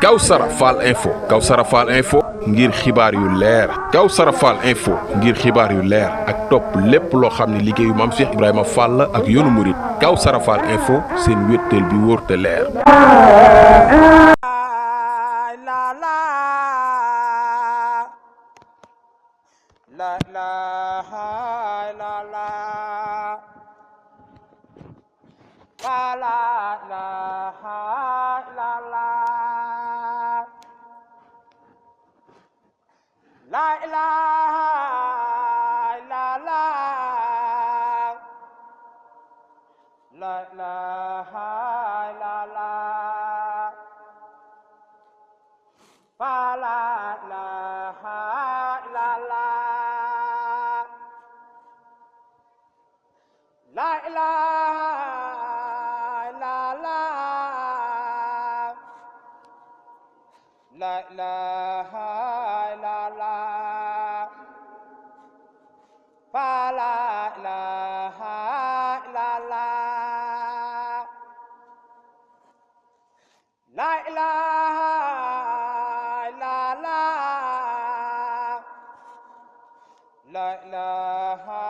Kawsara Fall Info ngir xibaar yu leer Kawsara Fall Info ngir xibaar yu leer ak topp lépp loo xam ne liggéeyu Maam Cheikh Ibrahima Fall ak yoonu murit Kawsara Fall Info seen wéttal bi wóor te leer. La ilaha illallah, la ilaha illallah, fa la ilaha illallah, la ilaha illallah, la ilaha fa la ilaha illallah, la ilaha illallah, la ilaha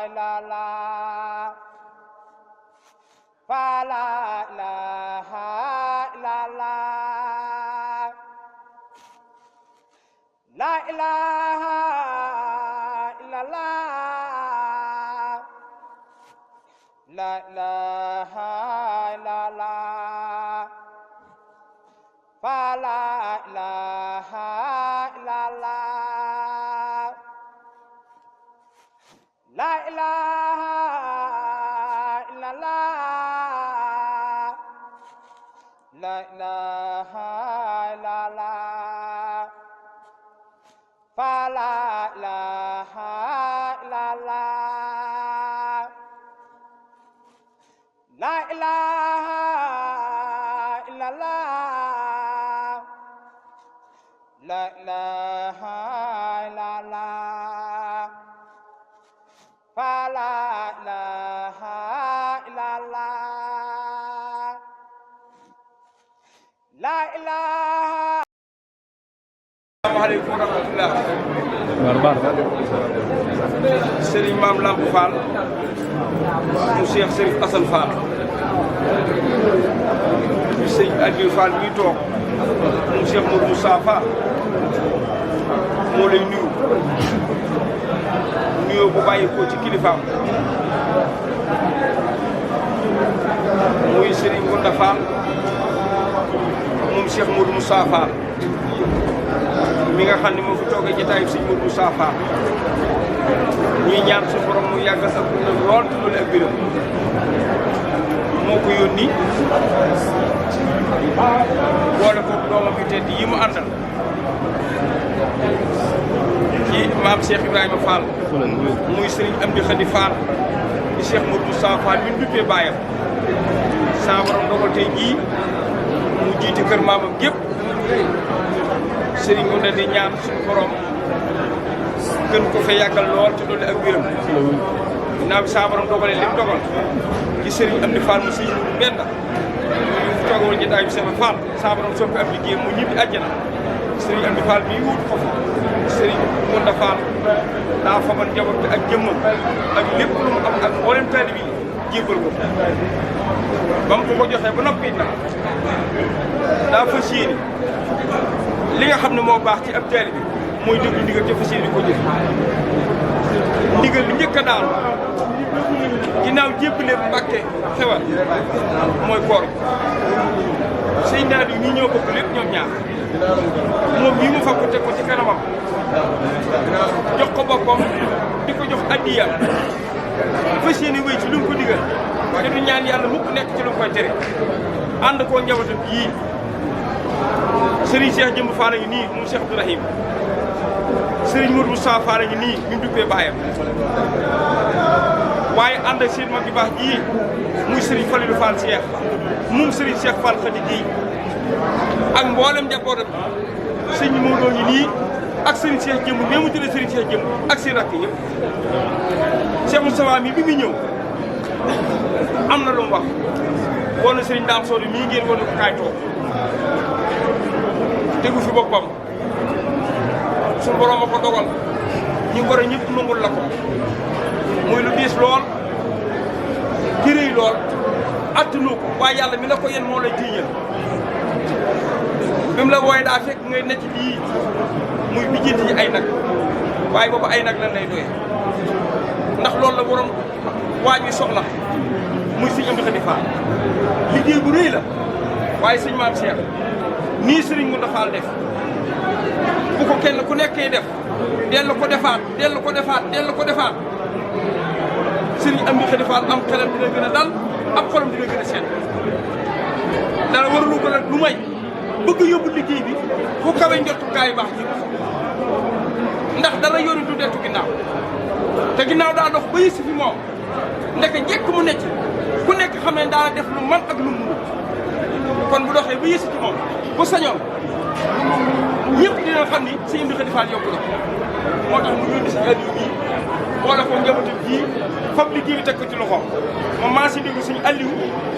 illallah, fa la ilaha illallah, la ilaha la ilaha illallah, fa la ilaha illallah, la ilaha illallah, la ilaha illallah, fa la ilaha illallah, la ilaha illallah, la ilaha illallah, fa la ilaha illallah, la ilaha. Asalaamaaleykum wa rahmatulah. Serigne Mame Lamp Fall mu Cheikh Serif Assane Fall Serigne Aliou Fall mi toog mu Cheikh Modou Moussa Fall moo lay nuyu nuyoo bu bàyyi ko ci kilifaam muy Serigne Gonda Fall moom Cheikh Modou Moussa Fall mi nga xam ne moo fi toogee jotaayu Serigne Modou Moussa Fall ñuy ñaan suñu borom mu yàgg sax lool te loolu ak biram moo ko yónni boole ko doomam yu tedd yi mu àndal ci maam Cheikh Ibrahima Fall muy Serigne Amdi Khady Fall di Cheikh Modou Moussa Fall mi duppee baayam saa borom dogal tey jii mu jiite kër maamam gépp Serigne Ngounda di ñaan suñu borom gën ko fa yàggal lool te doole ak biram ginnaaw bi saa borom dogalee li mu dogal ci Serigne Amdi Fall mu si benn ñu fi toogoon jotaay bi sama Fall saa borom soppi ab liggéey mu ñibbi àjjana Serigne Amdi Fall mi wut ko fa Serigne Ngounda Fall daa faban njaboot bi ak jëmmam ak lépp lu mu am ak mboolem taalibe bi jébbal ko ba mu ko joxee ba noppi nag daa fas yéene li nga xam ne moo baax ci ab taalibe bi mooy déglu ndigal ca fas yéene ko jëf ndigal li njëkk a daal ginnaaw jébbale Mbàkke xewal mooy koor sëñ daal yi ñii ñoo bokk lépp ñoom ñaar moom mii mu fab ko teg ko ci kanamam jox ko boppam di ko jox addiya fas yéene wéy ci lu mu ko digal te du ñaan yàlla mukk nekk ci lu mu koy tere ànd koo njabootam yii Serigne Cheikh Jëmb Fall ngi nii moom Cheikh Abdourahim Serigne Modou Moussa Fall ngi nii ñu duppee baayam waaye ànd ak seen mag yu baax jii muy Serigne Falilou Fall Cheikh moom Serigne Cheikh Fall Khady ji ak mboolem njabootam sëñ Modou ngi nii ak Serigne Cheikh Jëmb mais mu tuddee Serigne Cheikh Jëmb ak seen rakk yëpp Cheikh Moustapha mi bi muy ñëw am na lu mu wax woon na Serigne Dame Sow mii ngeen woon ko kaay toog tegu fi boppam suñu borom a ko dogal ñu war a ñëpp nangul la ko muy lu diis lool jërëy lool attanu ko waaye yàlla mi la ko yéen moo lay tiiñal bi mu la wooyee daa fekk ngay necc lii muy bijjiti yi ay nag waaye boobu ay nag lan lay doyee ndax loolu la borom waaj wi soxla muy sëñ Amdi Khady Fall liggéey bu rëy la waaye sëñ Maam Cheikh nii sëriñ Ngounda Fall def bu ko kenn ku nekkee def dellu ko defaat dellu ko defaat dellu ko defaat sëriñ Amdi Khady Fall am xelam dina gën a dal ab xolam dina gën a seet dara waralu ko nag lu may bëgg yóbbu liggéey bi fu kawe njottu gaa yi baax ji ndax dara yoonu du dettu ginnaaw te ginnaaw daa dox ba yësi fi moom ndeke jekk mu necc ku nekk xam ne daa def lu man ak lu mu kon bu doxee ba yësi ci moom bu sañoon ñëpp dina xam ni si Amdi Khady Fall yokku na moo tax mu yónni si Aliou bii boole ko njabootu bii fab liggéey bi teg ko ci loxoom moom maa si déglu suñu Aliou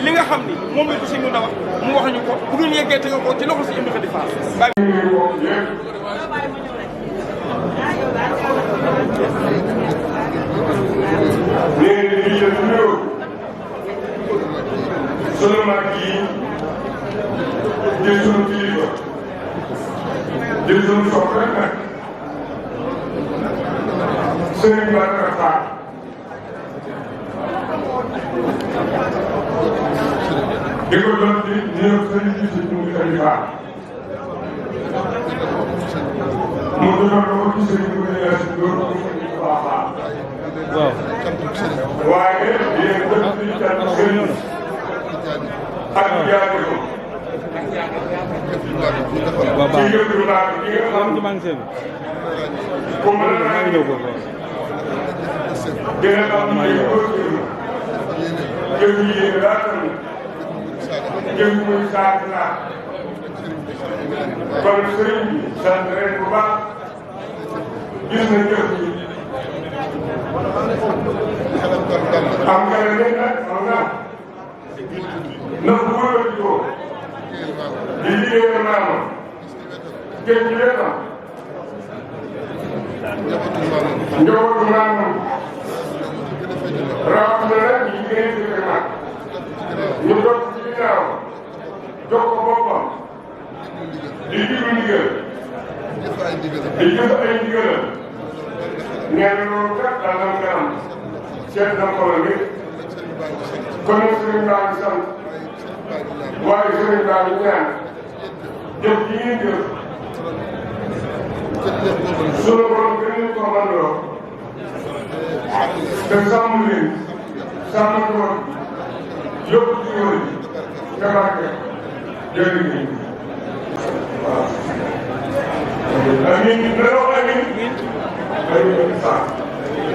li nga xam ni moom la ko si mën a wax mu wax ñu ko bu ngeen yeggee tege ko ci loxo si Amdi Khady Fall. léegi dañuy jël numéro sunu mag yi jël sunu kilifa jël sunu soxla rek nag sëriñ Bara Fall di ko doon di ñëw sëriñ bi si Amdi Khady Fall mu doon ko ci sëriñ bi nga si doon ko sëriñ Fall waaw waaye yéen dëkk bi tam sëriñ ak jaay ko ci yëpp yu baax yi nga xam ko mën a dina xam ne jëf yi yéen laatam jëf muy saak laa kon sëriñ bi sant ren bu baax gis na jëf yi am nga ne nag am nga na bu wëlbatikoo di liggéeyal maamam géej gi wetam njabootu maamam rawatina nag yi gën a jëfe mag ñu toog ci ginnaaw jox ko boppam di diglu ndigal di jëf ay ndigalam nee na loolu kat daal na nga am seet na xoolal bi kon nag sëriñ baa ngi sant waaye sëriñ baa ngi ñaan jëf ji ngeen jëf sunu borom gën leen ko mandoo te sàmm leen sàmm ko yóbbu ci yoon bi te barke jërëjëf waaw amiin na wax amiin amiin